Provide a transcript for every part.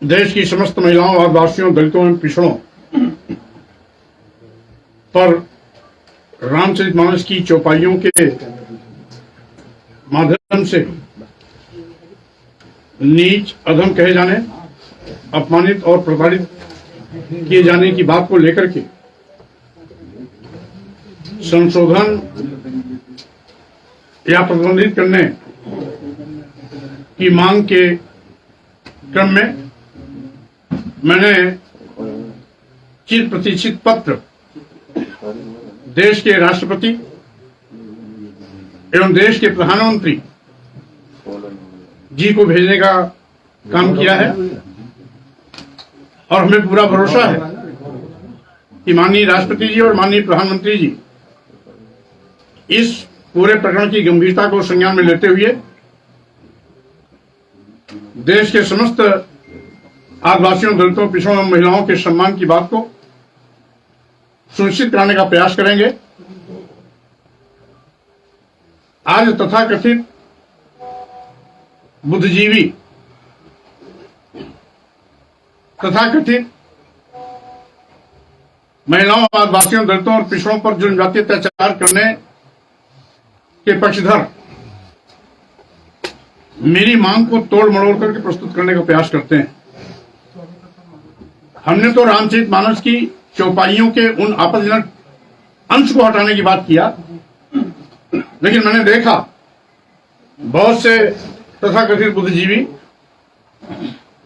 देश की समस्त महिलाओं, आदिवासियों, दलितों एवं पिछड़ों पर रामचरितमानस की चौपाइयों के माध्यम से नीच, अधम कहे जाने, अपमानित और प्रताड़ित किए जाने की बात को लेकर के संशोधन या प्रतिबंधित करने की मांग के क्रम में मैंने चिर प्रतीक्षित पत्र देश के राष्ट्रपति एवं देश के प्रधानमंत्री जी को भेजने का काम किया है और हमें पूरा भरोसा है कि माननीय राष्ट्रपति जी और माननीय प्रधानमंत्री जी इस पूरे प्रकरण की गंभीरता को संज्ञान में लेते हुए देश के समस्त आदिवासियों, दलितों, पिछड़ों एवं महिलाओं के सम्मान की बात को सुनिश्चित कराने का प्रयास करेंगे। आज तथाकथित बुद्धिजीवी, तथाकथित महिलाओं, आदिवासियों, दलितों और पिछड़ों पर जो जनजातीय अत्याचार करने के पक्षधर मेरी मांग को तोड़ मरोड़ करके प्रस्तुत करने का प्रयास करते हैं। हमने तो रामचरितमानस की चौपाइयों के उन आपत्तिजनक अंश को हटाने की बात किया, लेकिन मैंने देखा बहुत से तथाकथित बुद्धिजीवी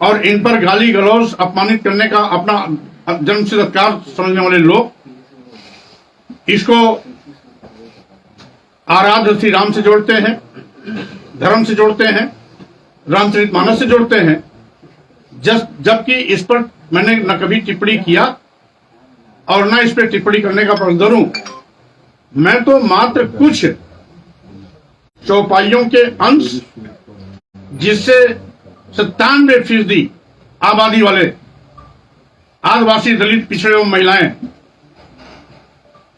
और इन पर गाली गलौज, अपमानित करने का अपना जन्मसिद्ध अधिकार समझने वाले लोग इसको आराध्य श्री राम से जोड़ते हैं, धर्म से जोड़ते हैं, रामचरितमानस से जोड़ते हैं, जबकि इस पर मैंने न कभी टिप्पणी किया और न इस पर टिप्पणी करने का प्रबंधन हूं। मैं तो मात्र कुछ चौपाइयों के अंश, जिससे 97% आबादी वाले आदिवासी, दलित, पिछड़े एवं महिलाएं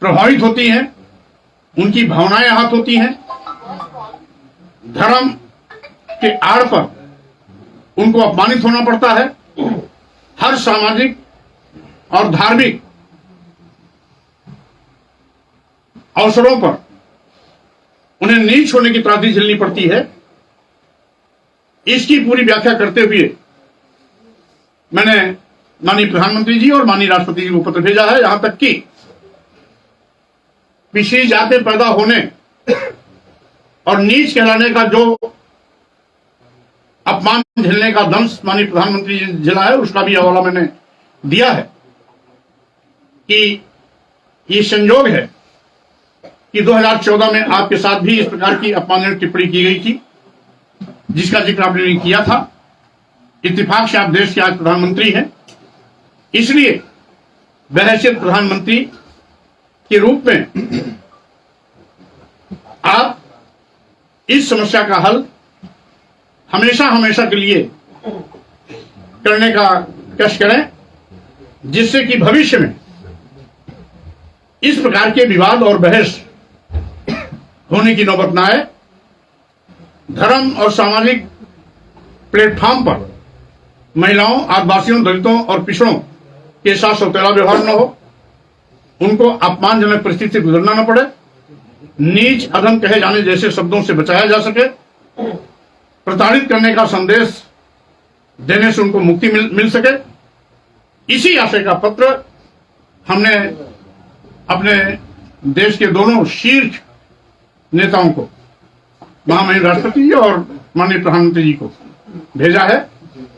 प्रभावित होती हैं, उनकी भावनाएं आहत होती हैं, धर्म के आड़ पर उनको अपमानित होना पड़ता है, हर सामाजिक और धार्मिक अवसरों पर उन्हें नीच होने की त्रासदी झेलनी पड़ती है। इसकी पूरी व्याख्या करते हुए मैंने माननीय प्रधानमंत्री जी और माननीय राष्ट्रपति जी को पत्र भेजा है। यहां तक कि पिछड़ी जातें पैदा होने और नीच कहलाने का जो अपमान झेलने का दंश माननीय प्रधानमंत्री जी ने झेला है, उसका भी हवाला मैंने दिया है कि ये संयोग है कि 2014 में आपके साथ भी इस प्रकार की अपमानजनक टिप्पणी की गई थी, जिसका जिक्र आपने नहीं किया था। इत्तेफाक से आप देश के आज प्रधानमंत्री हैं, इसलिए बहैसियत प्रधानमंत्री के रूप में आप इस समस्या का हल हमेशा हमेशा के लिए करने का कष्ट करें, जिससे कि भविष्य में इस प्रकार के विवाद और बहस होने की नौबत न आए। धर्म और सामाजिक प्लेटफॉर्म पर महिलाओं, आदिवासियों, दलितों और पिछड़ों के साथ सौतेला व्यवहार न हो, उनको अपमानजनक परिस्थिति से गुजरना न पड़े, नीच, अधम कहे जाने जैसे शब्दों से बचाया जा सके, प्रताड़ित करने का संदेश देने से उनको मुक्ति मिल सके। इसी आशय का पत्र हमने अपने देश के दोनों शीर्ष नेताओं को, महामहिम राष्ट्रपति जी और माननीय प्रधानमंत्री जी को भेजा है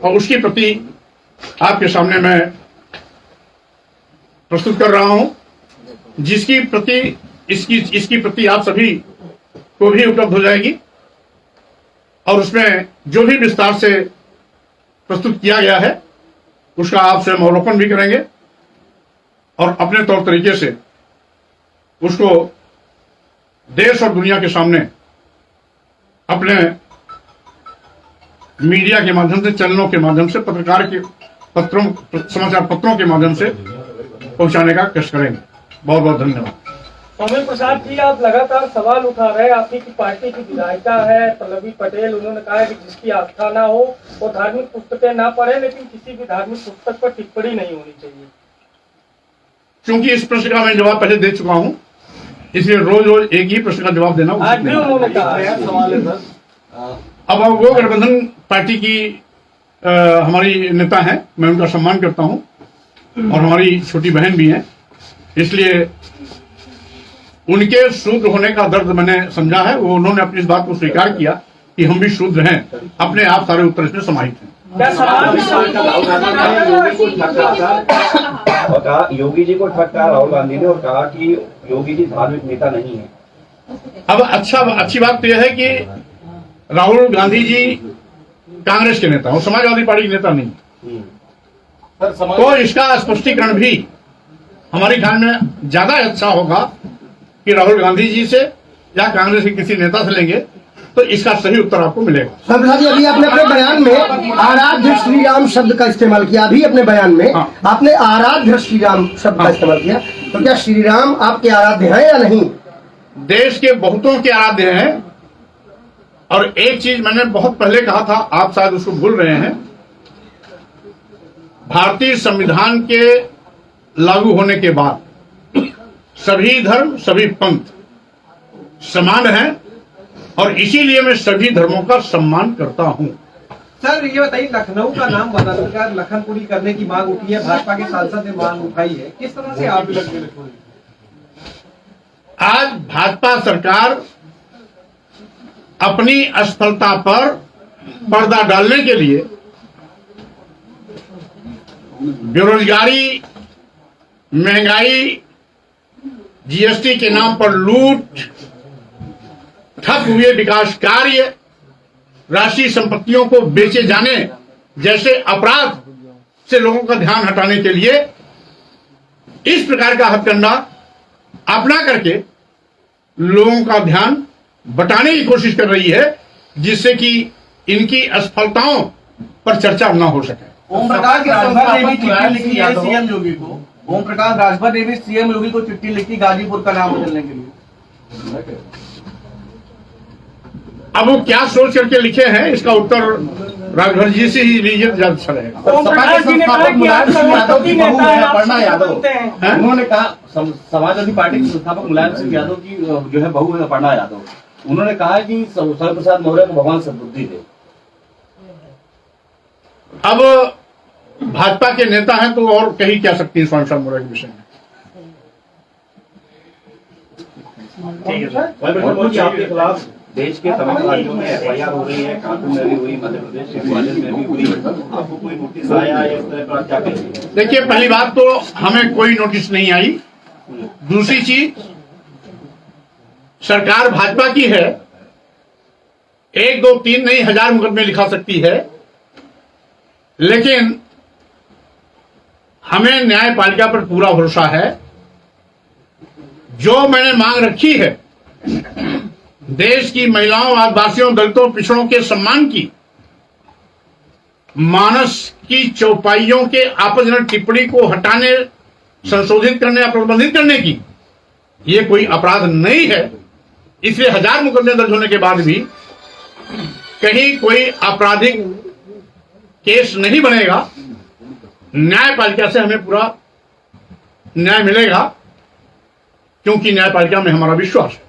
और उसकी प्रति आपके सामने मैं प्रस्तुत कर रहा हूं, जिसकी प्रति इसकी प्रति आप सभी को भी उपलब्ध हो जाएगी और उसमें जो भी विस्तार से प्रस्तुत किया गया है उसका आप स्वयं अवलोकन भी करेंगे और अपने तौर तरीके से उसको देश और दुनिया के सामने अपने मीडिया के माध्यम से, चैनलों के माध्यम से, पत्रकार के पत्रों, समाचार पत्रों के माध्यम से पहुंचाने का कष्ट करेंगे। बहुत बहुत धन्यवाद। अमित प्रसाद जी, आप लगातार सवाल उठा रहे हैं। आपकी की पार्टी की विधायिका है पल्लवी पटेल, उन्होंने कहा है कि जिसकी आस्था ना हो वो धार्मिक पुस्तकें ना पढ़े, लेकिन किसी भी धार्मिक पुस्तक पर टिप्पणी नहीं होनी चाहिए। क्योंकि इस प्रश्न का मैं जवाब पहले दे चुका हूं, इसलिए रोज रोज एक ही प्रश्न का जवाब देना आज भी उन्होंने कहा है। सवाल है सर। अब वो गठबंधन पार्टी की हमारी नेता हैं, मैं उनका सम्मान करता हूं और हमारी छोटी बहन भी हैं, इसलिए उनके शूद्र होने का दर्द मैंने समझा है। वो उन्होंने अपनी इस बात को स्वीकार किया कि हम भी शूद्र हैं, अपने आप सारे उत्तर इसमें समाहित हैं। और कहा योगी जी को ठक्का राहुल गांधी ने और कहा कि योगी जी धार्मिक नेता नहीं है। अब अच्छी बात तो यह है कि राहुल गांधी जी कांग्रेस के नेता और समाजवादी पार्टी के नेता नहीं, तो इसका स्पष्टीकरण भी हमारे ख्याल में ज्यादा अच्छा होगा कि राहुल गांधी जी से या कांग्रेस के किसी नेता से लेंगे तो इसका सही उत्तर आपको मिलेगा। प्रसाद जी, अभी आपने अपने बयान में आराध्य श्री राम शब्द का इस्तेमाल किया। अभी अपने बयान में आपने आराध्य श्री राम शब्द का इस्तेमाल किया, तो क्या श्री राम आपके आराध्य हैं या नहीं? देश के बहुतों के आराध्य हैं। और एक चीज मैंने बहुत पहले कहा था, आप शायद उसको भूल रहे हैं, भारतीय संविधान के लागू होने के बाद सभी धर्म सभी पंथ समान हैं और इसीलिए मैं सभी धर्मों का सम्मान करता हूं। सर ये बताइए, लखनऊ का नाम बदलकर लखनपुरी करने की मांग उठी है, भाजपा के सांसद ने मांग उठाई है, किस तरह से आप लग रहे? आज भाजपा सरकार अपनी असफलता पर पर्दा डालने के लिए बेरोजगारी, महंगाई, जीएसटी के नाम पर लूट, ठप हुए विकास कार्य, राष्ट्रीय संपत्तियों को बेचे जाने जैसे अपराध से लोगों का ध्यान हटाने के लिए इस प्रकार का हथकंडा अपना करके लोगों का ध्यान बटाने की कोशिश कर रही है, जिससे कि इनकी असफलताओं पर चर्चा न हो सके। ओम प्रकाश राजभर ने भी चिट्ठी लिखी है सीएम योगी को। ओम प्रकाश राजभर ने भी सीएम योगी को चिट्ठी लिखी गाजीपुर का नाम बदलने के लिए। अब वो क्या सोच करके लिखे हैं, इसका उत्तर राजभर जी से ही लीजिए, ज्यादा अच्छा रहेगा। अपर्णा यादव उन्होंने कहा, समाजवादी पार्टी के संस्थापक मुलायम सिंह यादव की जो है बहू है अपर्णा यादव, उन्होंने कहा कि स्वयं प्रसाद मौर्य को भगवान सद्बुद्धि दे। अब भाजपा के नेता हैं तो और कही क्या सकती है स्वयं प्रसाद मौर्य के विषय में। आपके खिलाफ देश के तमाम राज्यों में एफआईआर हो रही है, कानपुर में भी हुई, मध्य प्रदेश हिमाचल में भी हुई, आपको कोई नोटिस आया है इस तरह का? क्या कहेंगे? देखिए, पहली बात तो हमें कोई नोटिस नहीं आई। दूसरी चीज, सरकार भाजपा की है, 1 2 3 नहीं 1000 मुकदमे लिखा सकती है, लेकिन हमें न्यायपालिका पर पूरा भरोसा है। जो मैंने मांग रखी है, देश की महिलाओं, आदिवासियों, दलितों, पिछड़ों के सम्मान की, मानस की चौपाइयों के आपत्तिजनक टिप्पणी को हटाने, संशोधित करने या प्रतिबंधित करने की, ये कोई अपराध नहीं है। इसलिए 1000 मुकदमे दर्ज होने के बाद भी कहीं कोई आपराधिक केस नहीं बनेगा। न्यायपालिका से हमें पूरा न्याय मिलेगा, क्योंकि न्यायपालिका में हमारा विश्वास है।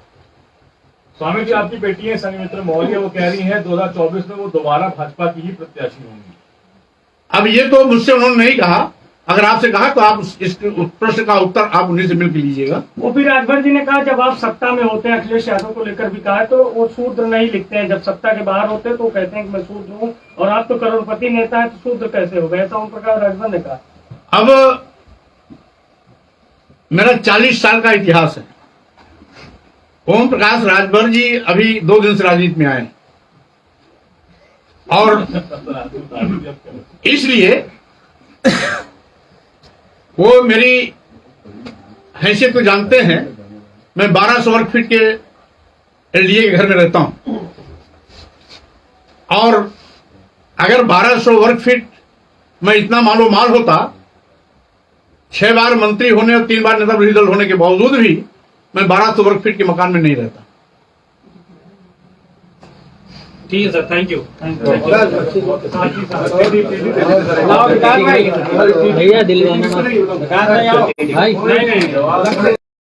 स्वामी जी, आपकी बेटी है सन्मित्र मौर्य, वो कह रही है 2024 में वो दोबारा भाजपा की ही प्रत्याशी होंगी। अब ये तो मुझसे उन्होंने नहीं कहा, अगर आपसे कहा तो आप इस प्रश्न का उत्तर आप उन्हीं से मिलकर लीजिएगा। वो भी राजभर जी ने कहा, जब आप सत्ता में होते हैं, अखिलेश यादव को लेकर भी कहा है, तो वो शूद्र नहीं लिखते हैं, जब सत्ता के बाहर होते हैं तो कहते हैं कि मैं शूद्र हूँ, और आप तो करोड़पति नेता है तो शूद्र कैसे हो गए, ऐसा ओम प्रकाश राजभर ने कहा। अब मेरा 40 साल का इतिहास है। ओम प्रकाश राजभर जी अभी 2 दिन से राजनीति में आए, और इसलिए वो मेरी हैसियत को जानते हैं। मैं 1200 वर्ग फीट के एलडीए के घर में रहता हूं, और अगर 1200 वर्ग फीट में इतना मालो माल होता, 6 बार मंत्री होने और 3 बार नेता विरोधी दल होने के बावजूद भी मैं 1200 वर्ग फीट के मकान में नहीं रहता। ठीक है सर, थैंक यू। भैया दिलवाना मत। नहीं